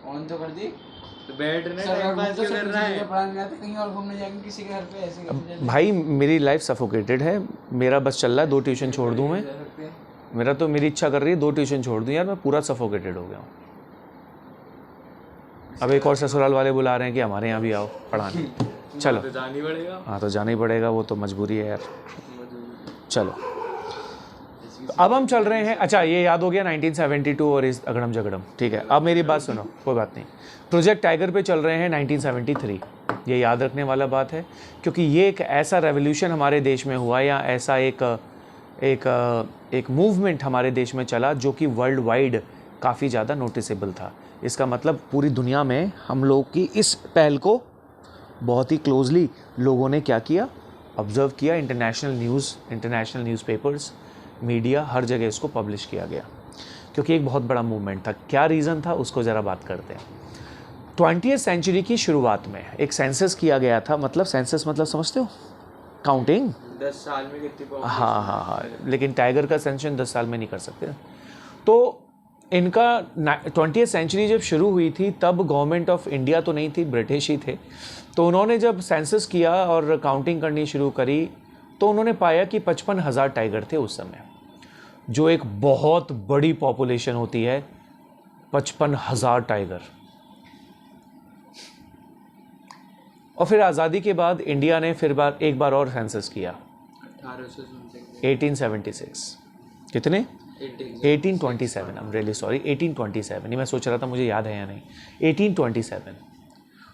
On तो कर दी। तो बैठ रहे सर टाइम पास क्यों कर रहा है? पढ़ाने जाते कहीं और घूमने जाएंगे किसी के घर पे ऐसे कैसे भाई मेरी लाइफ सफोकेटेड है, मेरा बस चल रहा है 2 ट्यूशन छोड़ दूँ मैं, जा सकते हैं? मेरा तो मेरी इच्छा कर रही है 2 ट्यूशन छोड़ दूँ यार, मैं पूरा सफोकेटेड हो गया हूँ। अब एक और ससुराल वाले बुला रहे हैं कि हमारे यहाँ भी आओ पढ़ाने, चलो। तो जाना ही पड़ेगा। हाँ तो जाना ही पड़ेगा, वो तो मजबूरी है यार। चलो तो अब हम चल रहे हैं, अच्छा ये याद हो गया 1972 और इस अगड़म जगड़म, ठीक है। अब मेरी बात सुनो, कोई बात नहीं। प्रोजेक्ट टाइगर पे चल रहे हैं 1973, ये याद रखने वाला बात है, क्योंकि ये एक ऐसा रेवोल्यूशन हमारे देश में हुआ, या ऐसा एक मूवमेंट हमारे देश में चला जो कि वर्ल्ड वाइड काफ़ी ज़्यादा नोटिसेबल था। इसका मतलब पूरी दुनिया में हम लोग की इस पहल को बहुत ही क्लोजली लोगों ने क्या किया, ऑब्जर्व किया। इंटरनेशनल न्यूज़पेपर्स, मीडिया, हर जगह इसको पब्लिश किया गया, क्योंकि एक बहुत बड़ा मूवमेंट था। क्या रीज़न था उसको ज़रा बात करते हैं। 20वीं सेंचुरी की शुरुआत में एक सेंसस किया गया था, मतलब सेंसस मतलब समझते हो, काउंटिंग। 10 साल में कितनी हाँ, लेकिन टाइगर का सेंशन 10 साल में नहीं कर सकते। तो इनका 20वीं सेंचुरी जब शुरू हुई थी तब गवर्नमेंट ऑफ इंडिया तो नहीं थी, ब्रिटिश ही थे। तो उन्होंने जब सेंसस किया और काउंटिंग करनी शुरू करी तो उन्होंने पाया कि 55,000 टाइगर थे उस समय, जो एक बहुत बड़ी पॉपुलेशन होती है। 55,000 टाइगर। और फिर आज़ादी के बाद इंडिया ने फिर एक बार और सेंसस किया 1876। कितने? 1827। I am really sorry, 1827। मैं सोच रहा था मुझे याद है या नहीं, 1827।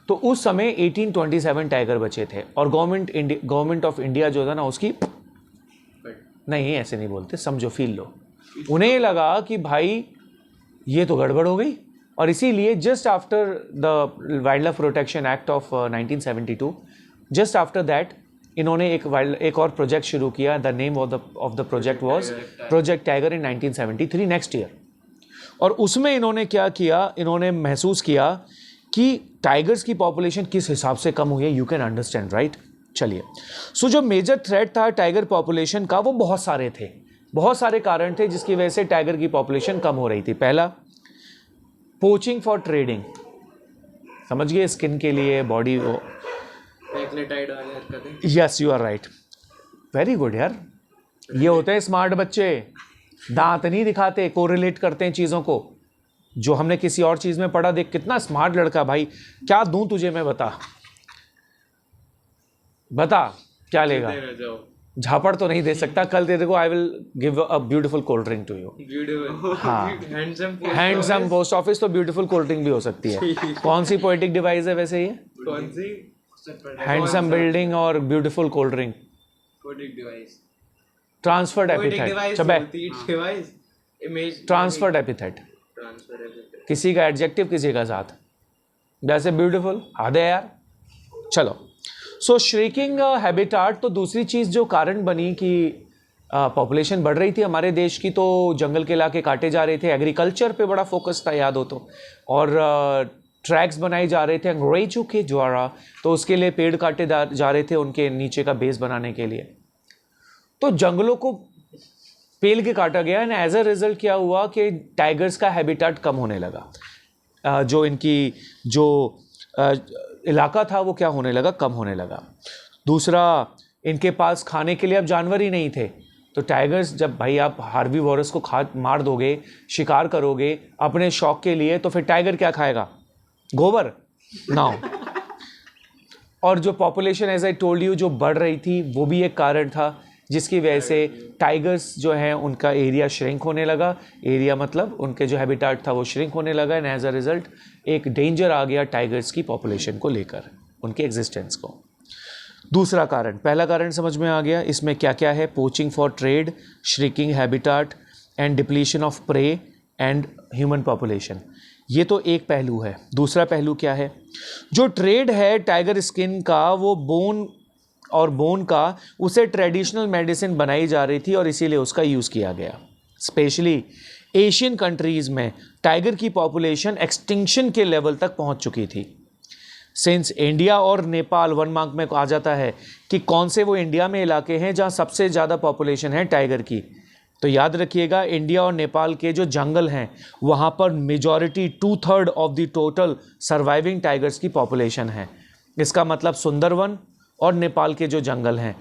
तो उस समय 1827 टाइगर बचे थे। और गवर्नमेंट ऑफ इंडिया जो था ना, उसकी नहीं, ऐसे नहीं बोलते, समझो, फील लो। उन्हें लगा कि भाई ये तो गड़बड़ हो गई, और इसीलिए just after the wild life protection act of 1972, just after that इन्होंने एक और प्रोजेक्ट शुरू किया। The name of the project was project tiger in 1973, next year. और उसमें इन्होंने क्या किया, इन्होंने महसूस किया कि टाइगर्स की पॉपुलेशन किस हिसाब से कम हुई है। You can understand, right? चलिए, सो जो मेजर थ्रेट था टाइगर पॉपुलेशन का, वो बहुत सारे थे, बहुत सारे कारण थे जिसकी वजह से टाइगर की पॉपुलेशन कम हो रही थी। पहला, पोचिंग फॉर ट्रेडिंग, समझ गए, स्किन के लिए, बॉडी को। Yes, you are right, very good यार। ये होते हैं स्मार्ट बच्चे, दांत नहीं दिखाते, कोरिलेट करते हैं चीज़ों को। जो हमने किसी और चीज़ में पढ़ा, देख कितना स्मार्ट लड़का, भाई क्या दूं तुझे मैं, बता क्या लेगा? झापड़ तो नहीं दे सकता, कल तेरे को I will give a beautiful cold drink to you. हाँ, हैंडसम पोस्ट ऑफिस तो ब्यूटीफुल कोल्ड ड्रिंक भी हो सकती है। कौन सी पोएटिक डिवाइस है वैसे ये? कौन सी? हैंडसम बिल्डिंग और beautiful cold drink. Transferred epithet, transferred epithet, किसी का एडजेक्टिव किसी का साथ, जैसे ब्यूटीफुल, हद है यार। चलो, सो श्रिंकिंग हैबिटाट। तो दूसरी चीज़ जो कारण बनी कि पॉपुलेशन बढ़ रही थी हमारे देश की, तो जंगल के इलाके काटे जा रहे थे, एग्रीकल्चर पे बड़ा फोकस था, याद हो तो, और ट्रैक्स बनाए जा रहे थे अंग्रेजों के द्वारा, तो उसके लिए पेड़ काटे जा रहे थे उनके नीचे का बेस बनाने के लिए। तो जंगलों को पेल के काटा गया, एंड एज अ रिजल्ट क्या हुआ कि टाइगर्स का हैबिटाट कम होने लगा। जो इनकी जो इलाका था वो क्या होने लगा, कम होने लगा। दूसरा, इनके पास खाने के लिए अब जानवर ही नहीं थे। तो टाइगर्स, जब भाई आप हार्बीवोरस को मार दोगे, शिकार करोगे अपने शौक के लिए, तो फिर टाइगर क्या खाएगा? गोबर ना। और जो population, as I told you, जो बढ़ रही थी, वो भी एक कारण था जिसकी वजह से टाइगर्स जो हैं उनका एरिया श्रिंक होने लगा। एरिया मतलब उनके जो हैबिटाट था वो श्रिंक होने लगा, एंड एज अ रिजल्ट एक डेंजर आ गया टाइगर्स की पॉपुलेशन को लेकर, उनके एग्जिस्टेंस को। दूसरा कारण, पहला कारण समझ में आ गया, इसमें क्या क्या है? Poaching for trade, shrinking habitat and depletion of prey and human population. ये तो एक पहलू है। दूसरा पहलू क्या है? जो ट्रेड है टाइगर स्किन का, वो बोन का, उसे ट्रेडिशनल मेडिसिन बनाई जा रही थी और इसीलिए उसका यूज़ किया गया। स्पेशली एशियन कंट्रीज़ में टाइगर की पॉपुलेशन एक्सटिंक्शन के लेवल तक पहुंच चुकी थी। सिंस इंडिया और नेपाल 1 मार्क में आ जाता है कि कौन से वो इंडिया में इलाके हैं जहां सबसे ज़्यादा पॉपुलेशन है टाइगर की, तो याद रखिएगा, इंडिया और नेपाल के जो जंगल हैं वहाँ पर majority 2/3 of the total surviving tigers की पॉपुलेशन है। इसका मतलब सुंदरवन और नेपाल के जो जंगल हैं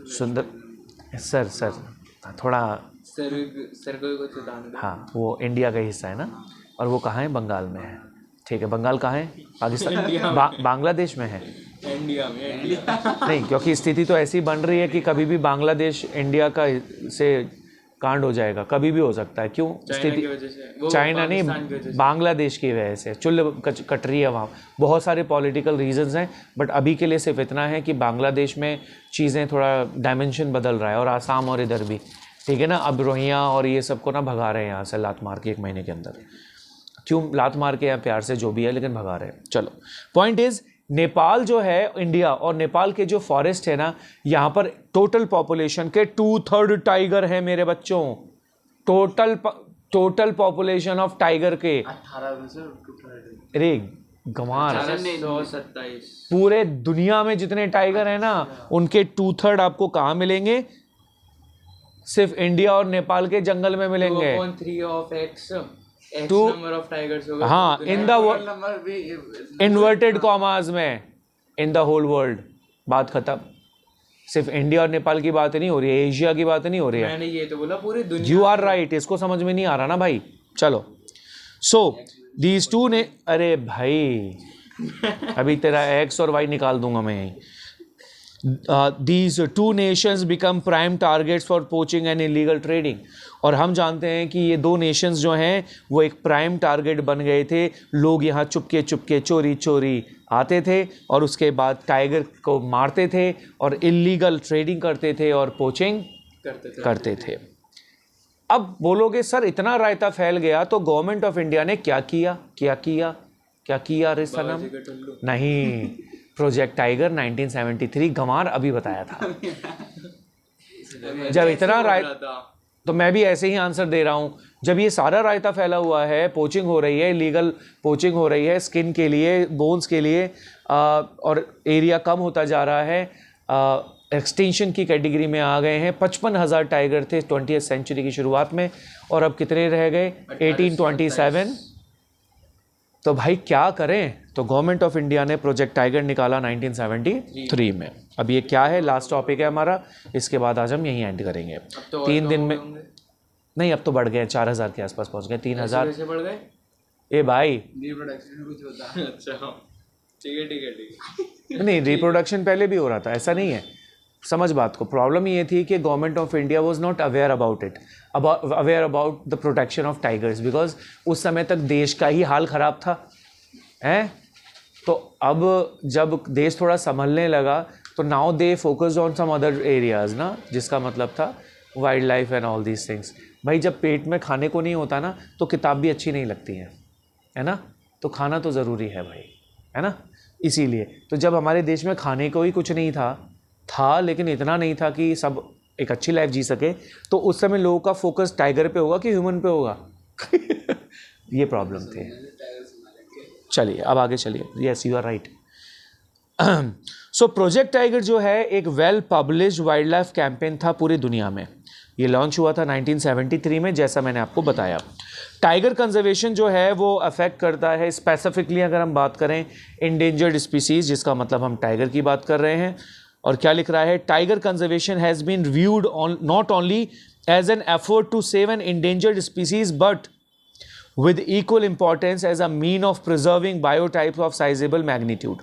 सुंदर सर थोड़ा सर को कुछ दान दो। हाँ, वो इंडिया का हिस्सा है ना, और वो कहाँ है? बंगाल में है। ठीक है, बंगाल कहाँ है? पाकिस्तान बांग्लादेश में है। इंडिया में नहीं, क्योंकि स्थिति तो ऐसी बन रही है कि कभी भी बांग्लादेश इंडिया का से कांड हो जाएगा, कभी भी हो सकता है। क्यों? स्थिति चाइना नहीं, बांग्लादेश की वजह से चुल्ल कट रही है वहाँ। बहुत सारे पॉलिटिकल रीजंस हैं, बट अभी के लिए सिर्फ इतना है कि बांग्लादेश में चीज़ें थोड़ा डायमेंशन बदल रहा है, और आसाम और इधर भी, ठीक है ना। अब रोहिंग्या और ये सबको ना भगा रहे हैं यहाँ से लात मार के 1 महीने के अंदर। क्यों लात मार के या प्यार से, जो भी है, लेकिन भगा रहे हैं। चलो, पॉइंट इज, नेपाल जो है, इंडिया और नेपाल के जो फॉरेस्ट है ना, यहाँ पर टोटल पॉपुलेशन के 2/3 टाइगर है मेरे बच्चों। टोटल पॉपुलेशन ऑफ टाइगर के 18 में से 2/3 अरे गंवार, 127 पूरे दुनिया में जितने टाइगर है ना, उनके 2/3 आपको कहाँ मिलेंगे? सिर्फ इंडिया और नेपाल के जंगल में मिलेंगे। 2.3 of x Two- number of tigers होगा। हाँ, इन द नंबर भी इन्वर्टेड कॉमास में, इन द होल वर्ल्ड। बात खत्म। सिर्फ इंडिया और नेपाल की बात नहीं हो रही है, एशिया की बात नहीं हो रही है। मैंने ये तो बोला पूरी दुनिया। यू आर राइट, इसको समझ में नहीं आ रहा ना भाई। चलो, सो दीज टू ने, अरे भाई अभी तेरा एक्स और वाई निकाल दूंगा मैं यहीं। These 2 nations become prime targets for poaching and illegal trading। और हम जानते हैं कि ये 2 नेशंस जो हैं वो एक प्राइम टारगेट बन गए थे। लोग यहाँ चुपके चुपके चोरी आते थे और उसके बाद टाइगर को मारते थे और इलीगल ट्रेडिंग करते थे और पोचिंग करते थे। अब बोलोगे सर इतना रायता फैल गया तो गवर्नमेंट ऑफ इंडिया ने क्या किया रे सनम? नहीं, प्रोजेक्ट टाइगर 1973, गंवार अभी बताया था। जब इतना रायता, तो मैं भी ऐसे ही आंसर दे रहा हूँ। जब ये सारा रायता फैला हुआ है, पोचिंग हो रही है, इलीगल पोचिंग हो रही है स्किन के लिए, बोन्स के लिए, और एरिया कम होता जा रहा है, एक्सटेंशन की कैटेगरी में आ गए हैं। 55,000 टाइगर थे 20वीं सेंचुरी की शुरुआत में, और अब कितने रह गए? 1827। तो भाई क्या करें? तो गवर्नमेंट ऑफ इंडिया ने प्रोजेक्ट टाइगर निकाला 1973 में। अब ये क्या है? लास्ट टॉपिक है हमारा, इसके बाद आज हम यहीं एंड करेंगे। 3 दिन में नहीं, अब तो बढ़ गए, 4,000 के आसपास पहुंच गए। 3,000 बढ़ गए। ए भाई, रिप्रोडक्शन कुछ होता है। अच्छा, ठीक है। नहीं, रिप्रोडक्शन पहले भी हो रहा था, ऐसा नहीं है। समझ बात को। प्रॉब्लम ये थी कि government of India was not aware about the protection of tigers, because उस समय तक देश का ही हाल ख़राब था, हैं। तो अब जब देश थोड़ा संभलने लगा तो now they focused on some other areas ना, जिसका मतलब था wildlife and all these things. भाई जब पेट में खाने को नहीं होता ना तो किताब भी अच्छी नहीं लगती है ना। तो खाना तो ज़रूरी है भाई, है ना। इसीलिए तो जब हमारे देश में खाने को ही कुछ नहीं था, लेकिन इतना नहीं था कि सब एक अच्छी लाइफ जी सके, तो उस समय लोगों का फोकस टाइगर पे होगा कि ह्यूमन पे होगा? ये प्रॉब्लम थी। चलिए अब आगे चलिए। Yes, you are right. So Project Tiger जो है एक well published wildlife campaign था पूरी दुनिया में। ये लॉन्च हुआ था 1973 में, जैसा मैंने आपको बताया। टाइगर कंजर्वेशन जो है वो अफेक्ट करता है, स्पेसिफिकली अगर हम बात करें इंडेंजर्ड स्पीसीज, जिसका मतलब हम टाइगर की बात कर रहे हैं। और क्या लिख रहा है? Tiger conservation has been viewed not only as an effort to save an endangered species but with equal importance as a mean of preserving biotypes of sizable magnitude।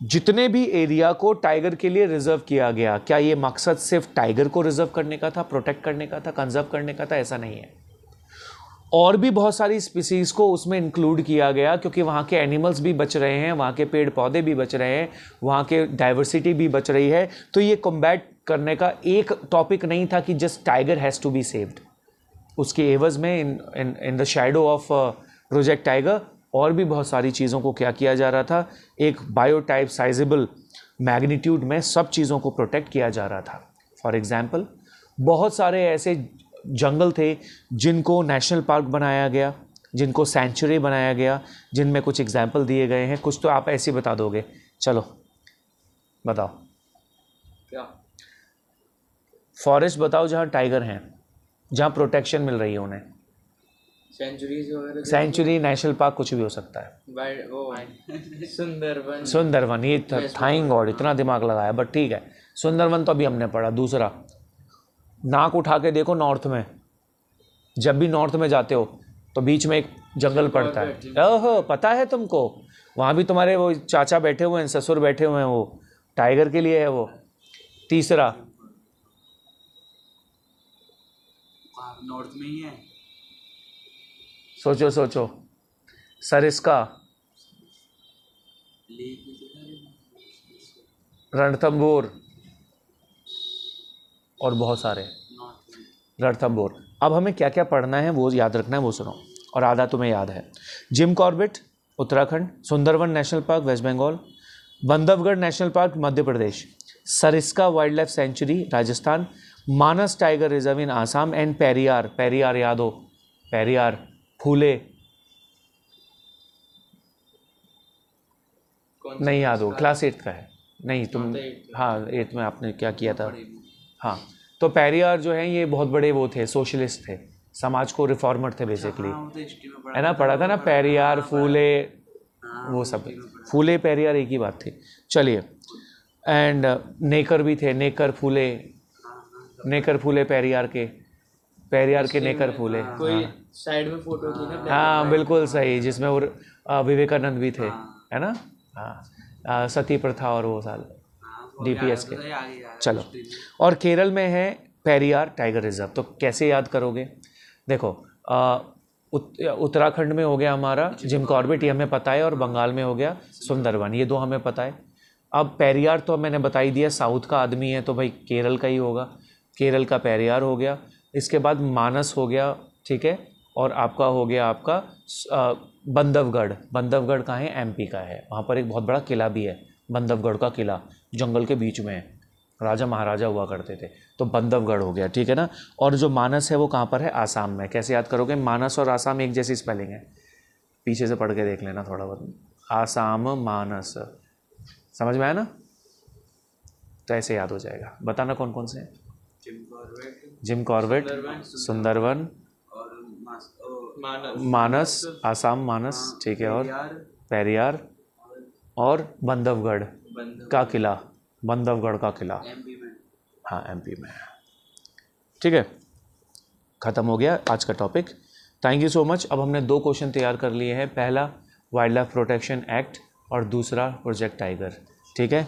जितने भी एरिया को टाइगर के लिए रिजर्व किया गया, क्या ये मकसद सिर्फ टाइगर को रिजर्व करने का था, प्रोटेक्ट करने का था, कंजर्व करने का था? ऐसा नहीं है। और भी बहुत सारी स्पीसीज़ को उसमें इंक्लूड किया गया, क्योंकि वहाँ के एनिमल्स भी बच रहे हैं, वहाँ के पेड़ पौधे भी बच रहे हैं, वहाँ के डाइवर्सिटी भी बच रही है। तो ये कॉम्बैट करने का एक टॉपिक नहीं था कि just tiger has to be saved. उसके एवज में in the shadow of Project Tiger और भी बहुत सारी चीज़ों को क्या किया जा रहा था, एक बायोटाइप साइजेबल मैग्नीट्यूड में सब चीज़ों को प्रोटेक्ट किया जा रहा था। फॉर एग्जांपल, बहुत सारे ऐसे जंगल थे जिनको नेशनल पार्क बनाया गया, जिनको सेंचुरी बनाया गया, जिनमें कुछ एग्जाम्पल दिए गए हैं। कुछ तो आप ऐसे बता दोगे, चलो बताओ। क्या? फॉरेस्ट बताओ जहाँ टाइगर हैं। जहाँ प्रोटेक्शन मिल रही है उन्हें। सेंचुरीज वगैरह सेंचुरी, नेशनल पार्क, कुछ भी हो सकता है। वो सुंदरवन। सुंदरवन, ये थैंक गॉड इतना दिमाग लगाया, बट ठीक है। सुंदरवन तो अभी हमने पढ़ा। दूसरा, नाक उठा के देखो नॉर्थ में, जब भी नॉर्थ में जाते हो तो बीच में एक जंगल पड़ता है। ओहो, पता है तुमको, वहाँ भी तुम्हारे वो चाचा बैठे हुए हैं, ससुर बैठे हुए हैं, वो टाइगर के लिए है वो। तीसरा, नॉर्थ में ही है। सोचो सोचो, सरिस्का, रणथंभौर और बहुत सारे। रणथंभौर। अब हमें क्या क्या पढ़ना है वो याद रखना है, वो सुनो, और आधा तुम्हें याद है। Jim Corbett Uttarakhand, Sundarban national park West Bengal, Bandhavgarh national park Madhya Pradesh, Sariska wildlife sanctuary Rajasthan, Manas tiger reserve in Assam, and Periyar. Periyar याद हो, पेरियार, फूले नहीं याद हो, क्लास 8 का है। नहीं तुम, हाँ 8 में आपने क्या किया था। हाँ, तो पेरियार जो है ये बहुत बड़े वो थे, सोशलिस्ट थे, समाज को रिफॉर्मर थे बेसिकली, है ना, पढ़ा था ना पेरियार, फूले, वो सब। फूले पेरियार एक ही बात थी। चलिए, एंड नेकर भी थे, नेकर फूले, नेकर फूले पेरियार के, पेरियार के नेकर फूले। कोई साइड में फोटो थी ना। हाँ बिल्कुल सही, जिसमें वो विवेकानंद भी थे, है ना। हाँ, सती प्रथा और वो साल डीपीएस के। चलो, और केरल में है पेरियार टाइगर रिजर्व। तो कैसे याद करोगे, देखो उत्तराखंड में हो गया हमारा जिम कॉर्बेट, ये हमें पता है, और बंगाल में हो गया सुंदरवन, ये दो हमें पता है। अब पेरियार तो मैंने बता ही दिया, साउथ का आदमी है तो भाई केरल का ही होगा, केरल का पेरियार हो गया। इसके बाद मानस हो गया, ठीक है, और आपका हो गया आपका बंधवगढ़। बंधवगढ़ कहाँ है, एमपी का है, वहाँ पर एक बहुत बड़ा किला भी है, बंधवगढ़ का किला, जंगल के बीच में है, राजा महाराजा हुआ करते थे, तो बंधवगढ़ हो गया, ठीक है ना। और जो मानस है वो कहाँ पर है, आसाम में। कैसे याद करोगे, मानस और आसाम एक जैसी स्पेलिंग है, पीछे से पढ़ के देख लेना थोड़ा बहुत। आसाम, मानस, समझ में आया ना, तो ऐसे याद हो जाएगा। बताना कौन कौन से हैं। जिम कॉर्बेट, सुंदरवन, मानस, आसाम मानस, ठीक है, और पेरियार, और बंधवगढ़ का किला, बंधवगढ़ का किला, हाँ एमपी में, ठीक है। ख़त्म हो गया आज का topic. Thank you so much. अब हमने 2 क्वेश्चन तैयार कर लिए हैं, पहला वाइल्ड लाइफ प्रोटेक्शन एक्ट और दूसरा प्रोजेक्ट टाइगर, ठीक है।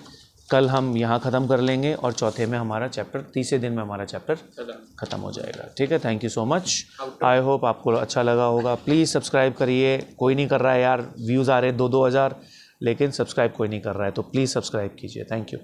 कल हम यहाँ ख़त्म कर लेंगे और चौथे में हमारा चैप्टर, तीसरे दिन में हमारा चैप्टर ख़त्म हो जाएगा, ठीक है। Thank you so much. I hope आपको अच्छा लगा होगा। प्लीज़ सब्सक्राइब करिए, कोई नहीं कर रहा है यार, व्यूज़ आ रहे 2-2 हज़ार, लेकिन सब्सक्राइब कोई नहीं कर रहा है, तो प्लीज़ सब्सक्राइब कीजिए। Thank you.